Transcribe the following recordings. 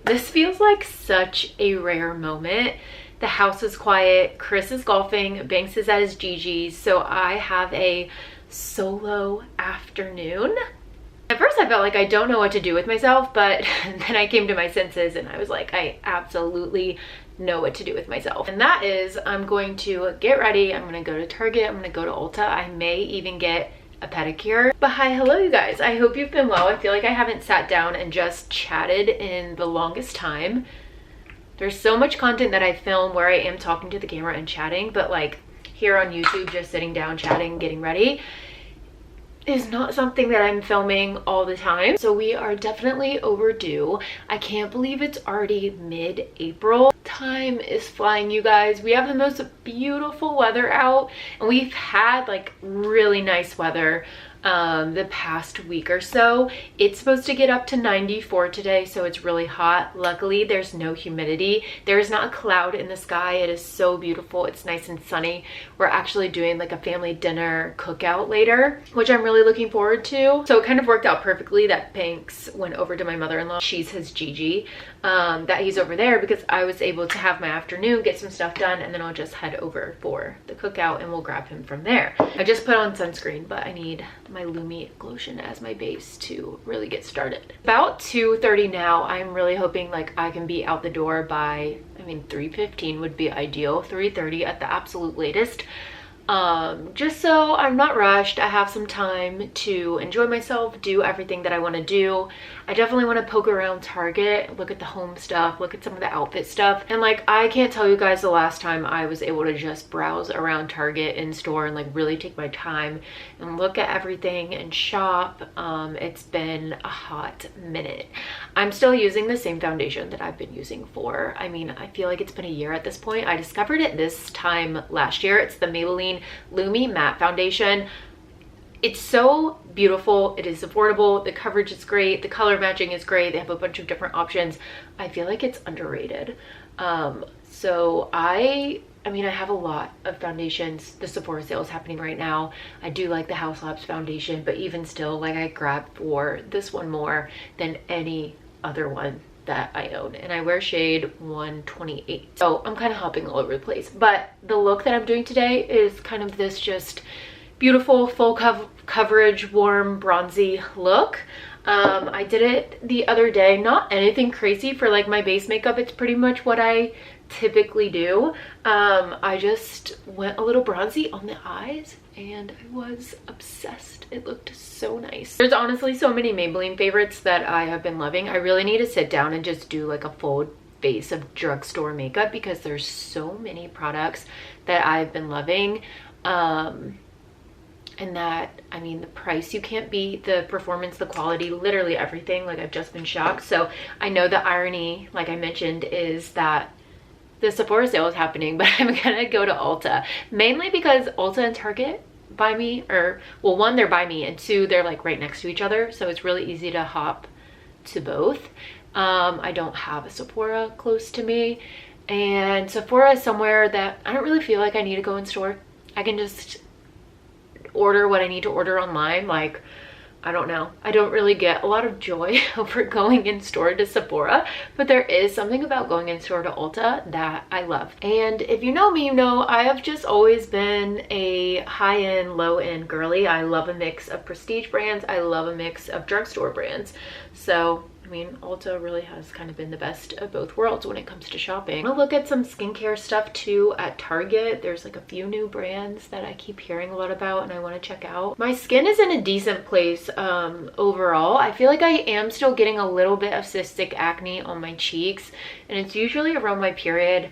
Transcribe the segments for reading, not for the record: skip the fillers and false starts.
This feels like such a rare moment. The house is quiet, Chris is golfing, Banks is at his Gigi's, so I have a solo afternoon. At first I felt like I don't know what to do with myself, but then I came to my senses and I was like, I absolutely know what to do with myself. And that is, I'm going to get ready, I'm gonna go to Target, I'm gonna go to Ulta, I may even get a pedicure. But hi, hello you guys, I hope you've been well. I feel like I haven't sat down and just chatted in the longest time. There's so much content that I film where I am talking to the camera and chatting, but like here on YouTube, just sitting down, chatting, getting ready is not something that I'm filming all the time. So we are definitely overdue. I can't believe it's already mid-April. Time is flying, you guys. We have the most beautiful weather out, and we've had like really nice weather the past week or so. It's supposed to get up to 94 today, so it's really hot. Luckily, there's no humidity. There is not a cloud in the sky. It is so beautiful. It's nice and sunny. We're actually doing like a family dinner cookout later, which I'm really looking forward to. So it kind of worked out perfectly that Banks went over to my mother-in-law. She's his Gigi, that he's over there because I was able to have my afternoon, get some stuff done, and then I'll just head over for the cookout and we'll grab him from there. I just put on sunscreen, but I need my Lumi Glotion as my base to really get started. About 2:30 now. I'm really hoping like I can be out the door by, I mean 3:15 would be ideal, 3:30 at the absolute latest. Just so I'm not rushed, I have some time to enjoy myself, do everything that I want to do. I definitely want to poke around Target, look at the home stuff, look at some of the outfit stuff. And like, I can't tell you guys the last time I was able to just browse around Target in store and like really take my time and look at everything and shop. It's been a hot minute. I'm still using the same foundation that I've been using for, I mean, I feel like it's been a year at this point. I discovered it this time last year. It's the Maybelline Lumi Matte Foundation. It's so beautiful. It is affordable. The coverage is great. The color matching is great. They have a bunch of different options. I feel like it's underrated. So I mean, I have a lot of foundations. The Sephora sale is happening right now. I do like the House Labs foundation, but even still, like I grabbed for this one more than any other one that I own, and I wear shade 128. So I'm kind of hopping all over the place, but the look that I'm doing today is kind of this just beautiful full coverage, warm, bronzy look. I did it the other day, not anything crazy for like my base makeup. It's pretty much what I typically do. I just went a little bronzy on the eyes and I was obsessed. It looked so nice. There's honestly so many Maybelline favorites that I have been loving. I really need to sit down and just do like a full face of drugstore makeup because there's so many products that I've been loving. And that, I mean, the price you can't beat, the performance, the quality, literally everything. Like, I've just been shocked. So I know the irony, like I mentioned, is that the Sephora sale is happening, but I'm gonna go to Ulta, mainly because Ulta and Target by me, or well, one, they're by me, and two, they're like right next to each other, so it's really easy to hop to both. I don't have a Sephora close to me, and Sephora is somewhere that I don't really feel like I need to go in store. I can just order what I need to order online. Like, I don't know, I don't really get a lot of joy over going in store to Sephora, but there is something about going in store to Ulta that I love. And if you know me, you know I have just always been a high-end, low-end girly. I love a mix of prestige brands. I love a mix of drugstore brands. So I mean, Ulta really has kind of been the best of both worlds when it comes to shopping. I'm gonna look at some skincare stuff too at Target. There's like a few new brands that I keep hearing a lot about and I want to check out. My skin is in a decent place overall. I feel like I am still getting a little bit of cystic acne on my cheeks, and it's usually around my period.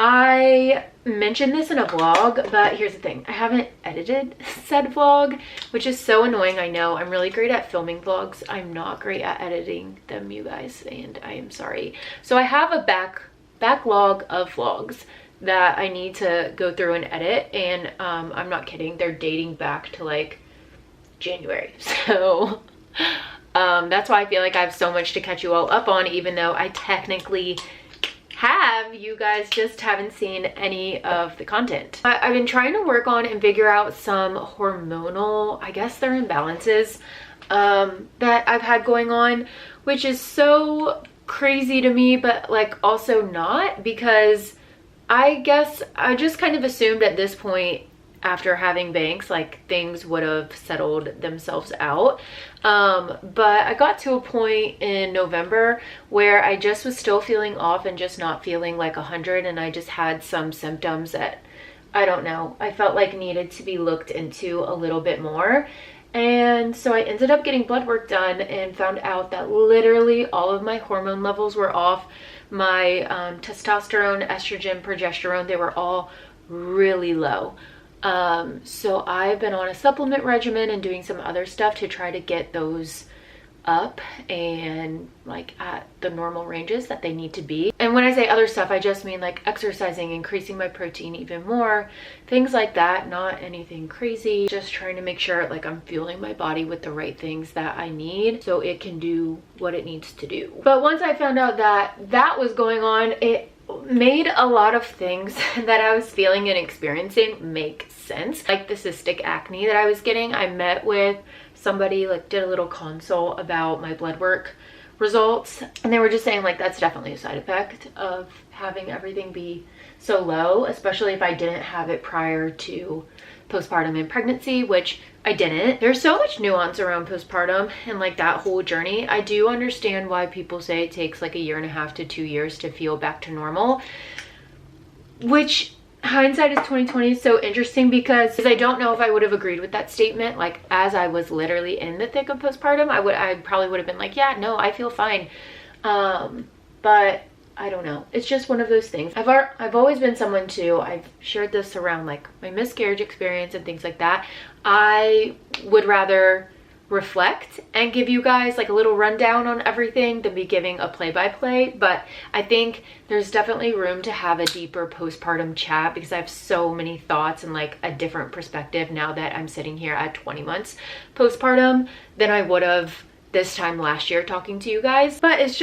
I mentioned this in a vlog, but here's the thing. I haven't edited said vlog, which is so annoying. I know. I'm really great at filming vlogs. I'm not great at editing them, you guys, and I am sorry. So I have a backlog of vlogs that I need to go through and edit, and I'm not kidding. They're dating back to like January. So that's why I feel like I have so much to catch you all up on, even though I technically have. You guys just haven't seen any of the content. I've been trying to work on and figure out some hormonal, I guess they're imbalances, that I've had going on, which is so crazy to me, but like also not, because I guess I just kind of assumed at this point after having bangs, like things would have settled themselves out. But I got to a point in November where I just was still feeling off and just not feeling like 100, and I just had some symptoms that, I don't know, I felt like needed to be looked into a little bit more. And so I ended up getting blood work done and found out that literally all of my hormone levels were off. My testosterone, estrogen, progesterone, they were all really low. So I've been on a supplement regimen and doing some other stuff to try to get those up and like at the normal ranges that they need to be. And when I say other stuff, I just mean like exercising, increasing my protein even more, things like that, not anything crazy, just trying to make sure like I'm fueling my body with the right things that I need so it can do what it needs to do. But once I found out that that was going on, it made a lot of things that I was feeling and experiencing make sense. Like the cystic acne that I was getting, I met with somebody, like did a little consult about my blood work results, and they were just saying like that's definitely a side effect of having everything be so low, especially if I didn't have it prior to postpartum and pregnancy, which I didn't. There's so much nuance around postpartum and like that whole journey. I do understand why people say it takes like 1.5 to 2 years to feel back to normal, which hindsight is 2020 is so interesting because I don't know if I would have agreed with that statement. Like as I was literally in the thick of postpartum, I probably would have been like, yeah, no, I feel fine. But I don't know. It's just one of those things. I've always been someone too, I've shared this around like my miscarriage experience and things like that. I would rather reflect and give you guys like a little rundown on everything than be giving a play-by-play, but I think there's definitely room to have a deeper postpartum chat because I have so many thoughts and like a different perspective now that I'm sitting here at 20 months postpartum than I would have this time last year talking to you guys. But it's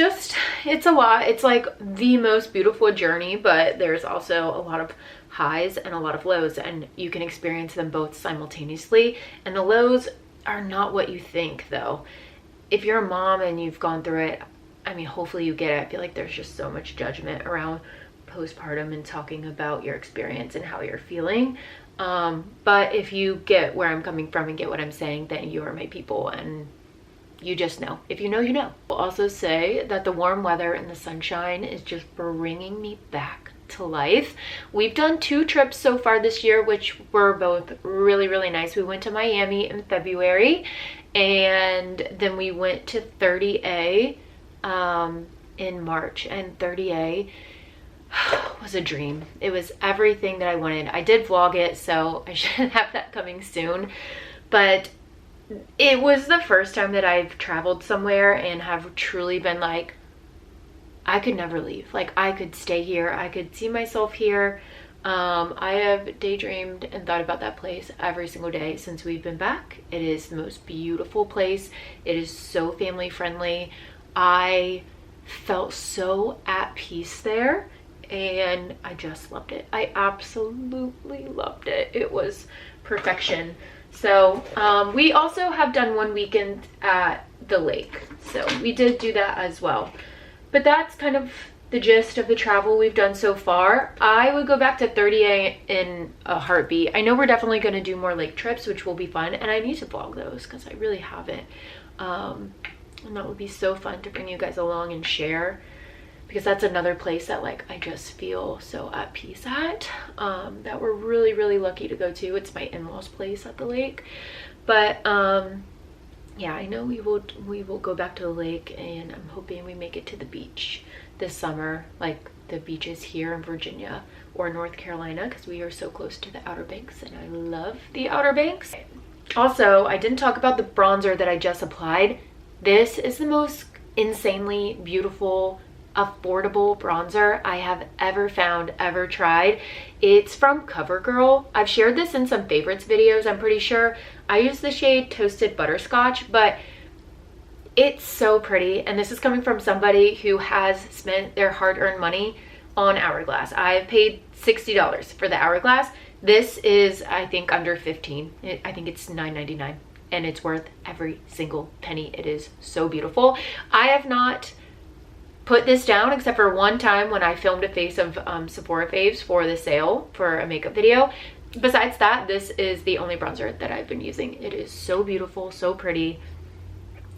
a lot. It's like the most beautiful journey, but there's also a lot of highs and a lot of lows, and you can experience them both simultaneously. And the lows are not what you think though. If you're a mom and you've gone through it, I mean, hopefully you get it. I feel like there's just so much judgment around postpartum and talking about your experience and how you're feeling. But if you get where I'm coming from and get what I'm saying, then you are my people and you just know. If you know, you know. I'll also say that the warm weather and the sunshine is just bringing me back to life. We've done 2 trips so far this year, which were both really, really nice. We went to Miami in February, and then we went to 30A in March, and 30A was a dream. It was everything that I wanted. I did vlog it, so I should have that coming soon, but it was the first time that I've traveled somewhere and have truly been like, I could never leave. Like I could stay here. I could see myself here. I have daydreamed and thought about that place every single day since we've been back. It is the most beautiful place. It is so family friendly. I felt so at peace there and I just loved it. I absolutely loved it. It was perfection. So we also have done one weekend at the lake. So we did do that as well. But that's kind of the gist of the travel we've done so far. I would go back to 30A in a heartbeat. I know we're definitely going to do more lake trips, which will be fun. And I need to vlog those because I really haven't. And that would be so fun to bring you guys along and share. Because that's another place that like I just feel so at peace at. That we're really, really lucky to go to. It's my in-laws' place at the lake. But yeah, I know we will go back to the lake, and I'm hoping we make it to the beach this summer, like the beaches here in Virginia or North Carolina, because we are so close to the Outer Banks and I love the Outer Banks. Also, I didn't talk about the bronzer that I just applied. This is the most insanely beautiful, affordable bronzer I have ever found, ever tried. It's from CoverGirl. I've shared this in some favorites videos, I'm pretty sure. I use the shade Toasted Butterscotch, but it's so pretty. And this is coming from somebody who has spent their hard-earned money on Hourglass. I've paid $60 for the Hourglass. This is, I think, under $15. I think it's $9.99, and it's worth every single penny. It is so beautiful. I have not put this down except for one time when I filmed a face of Sephora faves for the sale for a makeup video. Besides that, this is the only bronzer that I've been using. It is so beautiful, so pretty.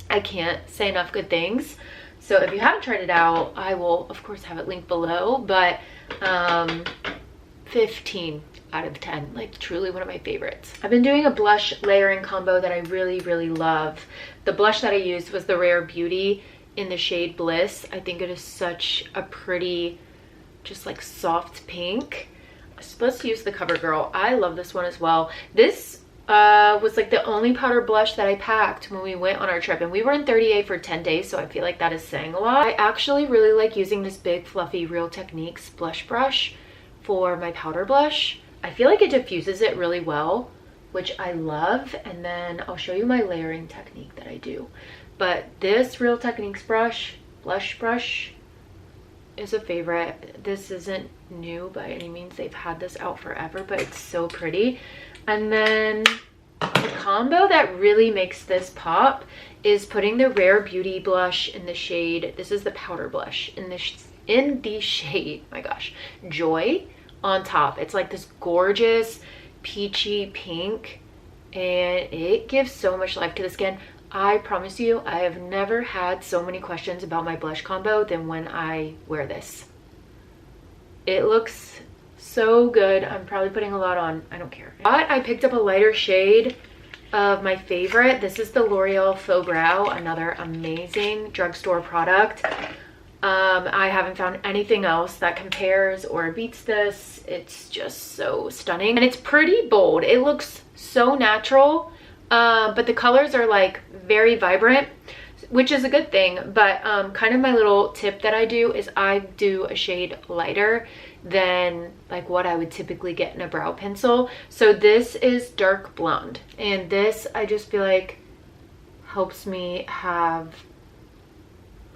I can't say enough good things. So if you haven't tried it out, I will of course have it linked below, but 15 out of 10, like truly one of my favorites. I've been doing a blush layering combo that I really love. The blush that I used was the Rare Beauty in the shade Bliss. I think it is such a pretty, just like soft pink. I'm supposed to use the CoverGirl. I love this one as well. This was like the only powder blush that I packed when we went on our trip, and we were in 38 for 10 days, so I feel like that is saying a lot. I actually really like using this big fluffy Real Techniques blush brush for my powder blush. I feel like it diffuses it really well, which I love, and then I'll show you my layering technique that I do. But this Real Techniques blush brush is a favorite. This isn't new by any means. They've had this out forever, but it's so pretty. And then the combo that really makes this pop is putting the Rare Beauty blush in the shade, this is the powder blush, in the shade, my gosh, Joy on top. It's like this gorgeous peachy pink, and it gives so much life to the skin. I promise you, I have never had so many questions about my blush combo than when I wear this. It looks so good. I'm probably putting a lot on. I don't care. But I picked up a lighter shade of my favorite. This is the L'Oreal Faux Brow, another amazing drugstore product. I haven't found anything else that compares or beats this. It's just so stunning, and it's pretty bold. It looks so natural, but the colors are like very vibrant, which is a good thing. But kind of my little tip that I do is I do a shade lighter than like what I would typically get in a brow pencil. So this is dark blonde, and this I just feel like helps me have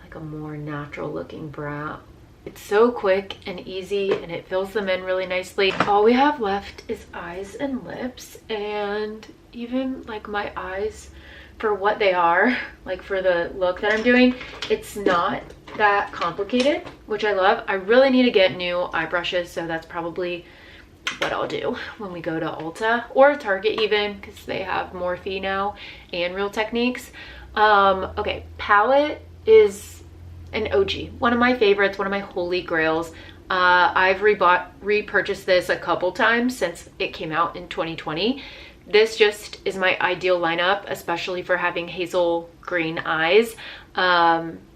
like a more natural looking brow. It's so quick and easy, and it fills them in really nicely. All we have left is eyes and lips, and even like my eyes, for what they are, like for the look that I'm doing, it's not that complicated, which I love. I really need to get new eye brushes, so that's probably what I'll do when we go to Ulta or Target even, because they have Morphe now and Real Techniques. Okay, palette is an OG, one of my favorites, one of my holy grails. I've repurchased this a couple times since it came out in 2020. This just is my ideal lineup, especially for having hazel green eyes.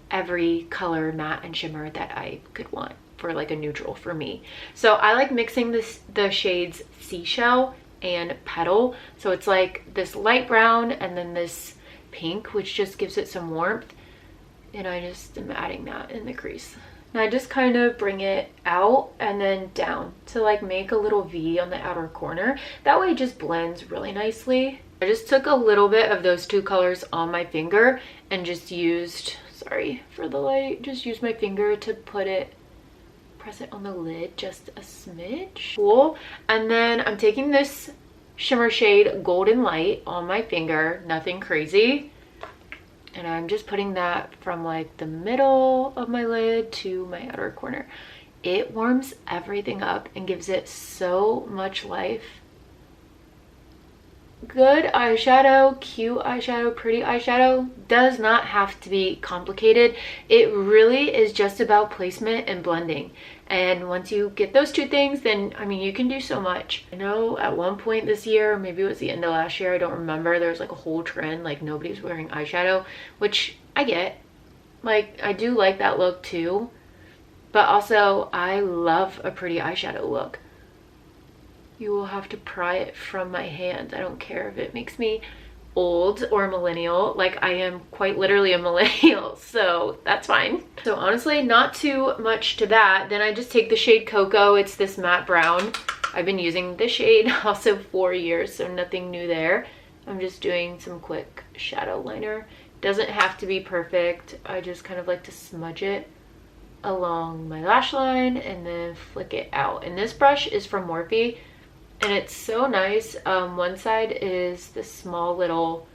Every color, matte and shimmer that I could want for like a neutral for me. So I like mixing the shades Seashell and Petal. So it's like this light brown and then this pink, which just gives it some warmth. And I just am adding that in the crease. And I just kind of bring it out and then down to like make a little V on the outer corner. That way it just blends really nicely. I just took a little bit of those two colors on my finger and just used, sorry for the light, just used my finger to press it on the lid just a smidge. Cool. And then I'm taking this shimmer shade Golden Light on my finger, nothing crazy. And I'm just putting that from like the middle of my lid to my outer corner. It warms everything up and gives it so much life. Good eyeshadow, cute eyeshadow, pretty eyeshadow does not have to be complicated. It really is just about placement and blending. And once you get those two things, then I mean, you can do so much. I know at one point this year, maybe it was the end of last year, I don't remember, there was like a whole trend, like nobody's wearing eyeshadow, which I get. Like, I do like that look too, but also I love a pretty eyeshadow look. You will have to pry it from my hand. I don't care if it makes me old or millennial. Like, I am quite literally a millennial, so that's fine. So honestly, not too much to that. Then I just take the shade Cocoa. It's this matte brown. I've been using this shade also 4 years, so nothing new there. I'm just doing some quick shadow liner. Doesn't have to be perfect. I just kind of like to smudge it along my lash line and then flick it out. And this brush is from Morphe, and it's so nice. One side is this small little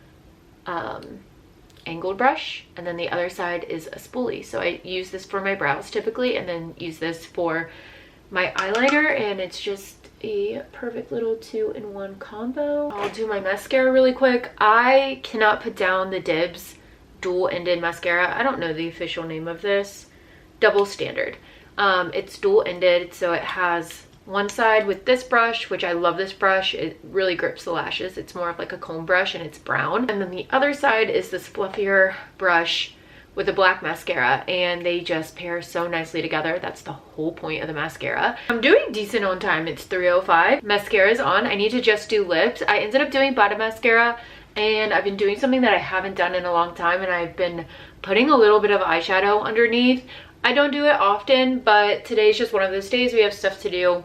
angled brush, and then the other side is a spoolie. So I use this for my brows typically, and then use this for my eyeliner, and it's just a perfect little 2-in-1 combo. I'll do my mascara really quick. I cannot put down the Dibs dual-ended mascara. I don't know the official name of this. Double standard. It's dual-ended, so it has one side with this brush, which I love this brush. It really grips the lashes. It's more of like a comb brush and it's brown. And then the other side is this fluffier brush with a black mascara, and they just pair so nicely together. That's the whole point of the mascara. I'm doing decent on time. It's 3:05. Mascara's on. I need to just do lips. I ended up doing bottom mascara, and I've been doing something that I haven't done in a long time, and I've been putting a little bit of eyeshadow underneath. I don't do it often, but today's just one of those days. We have stuff to do.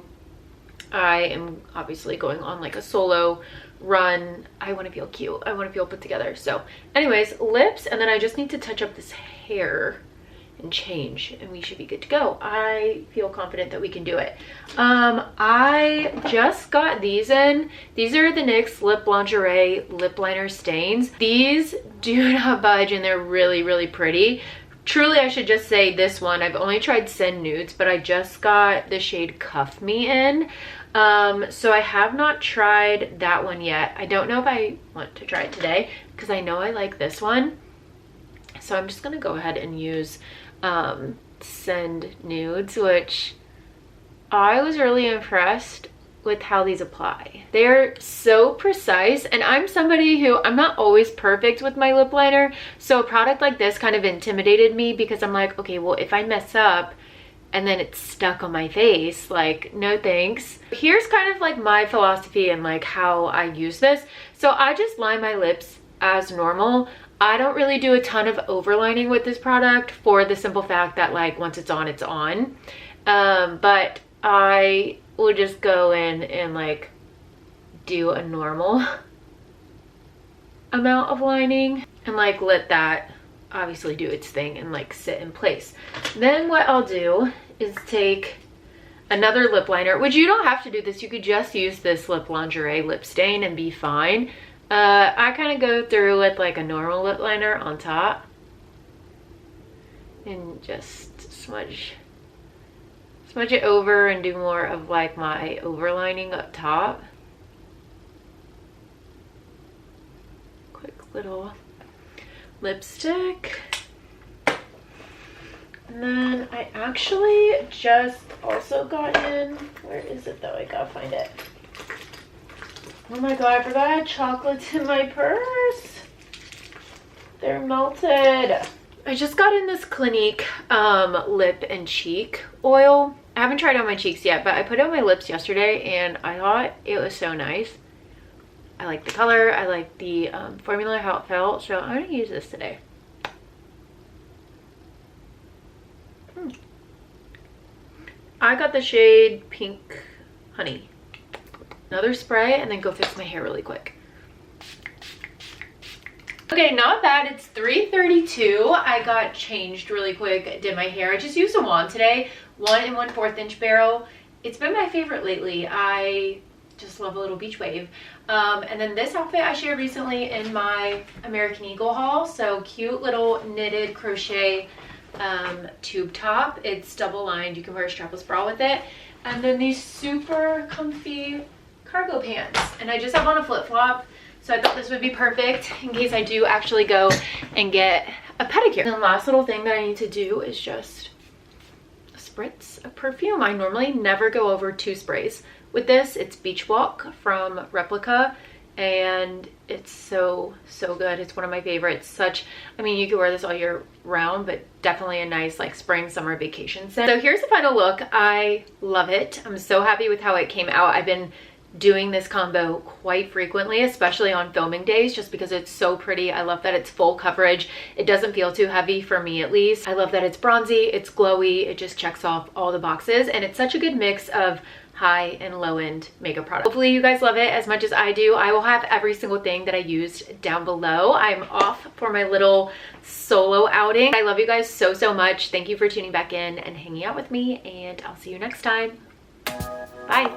I am obviously going on like a solo run. I want to feel cute. I want to feel put together. So anyways, lips, and then I just need to touch up this hair and change, and we should be good to go. I feel confident that we can do it. I just got these in. These are the NYX Lip Lingerie Lip Liner Stains. These do not budge, and they're really, really pretty. Truly, I should just say this one. I've only tried Send Nudes, but I just got the shade Cuff Me in. So I have not tried that one yet. I don't know if I want to try it today because I know I like this one. So I'm just gonna go ahead and use Send Nudes, which I was really impressed with how these apply. They're so precise, and I'm somebody who, I'm not always perfect with my lip liner, so a product like this kind of intimidated me because I'm like, okay, well, if I mess up and then it's stuck on my face, like, no thanks. Here's kind of like my philosophy and like how I use this. So I just line my lips as normal. I don't really do a ton of overlining with this product for the simple fact that like once it's on, it's on. But I will just go in and like do a normal amount of lining and like let that obviously do its thing and like sit in place. Then what I'll do is take another lip liner, which you don't have to do this. You could just use this Lip Lingerie lip stain and be fine. I kind of go through with like a normal lip liner on top and just smudge it over and do more of like my overlining up top. Quick little lipstick. And then I actually just also got in, where is it though? I gotta find it. Oh my god, I forgot I had chocolates in my purse. They're melted. I just got in this Clinique lip and cheek oil. I haven't tried it on my cheeks yet, but I put it on my lips yesterday and I thought it was so nice. I like the color, I like the formula, how it felt, so I'm gonna use this today. I got the shade Pink Honey. Another spray and then go fix my hair really quick. Okay, not bad. It's 3:32. I got changed really quick, did my hair. I just used a wand today, 1 1/4 inch barrel. It's been my favorite lately. I just love a little beach wave. And then this outfit I shared recently in my American Eagle haul. So cute little knitted crochet tube top. It's double lined. You can wear a strapless bra with it. And then these super comfy cargo pants. And I just have on a flip-flop. So I thought this would be perfect in case I do actually go and get a pedicure. And the last little thing that I need to do is just a spritz of perfume. I normally never go over 2 sprays. With this, it's Beach Walk from Replica, and it's so good. It's one of my favorites. I mean, you could wear this all year round, but definitely a nice like spring, summer vacation scent. So here's the final look. I love it. I'm so happy with how it came out. I've been doing this combo quite frequently, especially on filming days, just because it's so pretty. I love that it's full coverage. It doesn't feel too heavy, for me at least. I love that it's bronzy, it's glowy, it just checks off all the boxes, and it's such a good mix of high and low end makeup products. Hopefully you guys love it as much as I do. I will have every single thing that I used down below. I'm off for my little solo outing. I love you guys so much. Thank you for tuning back in and hanging out with me, and I'll see you next time. Bye.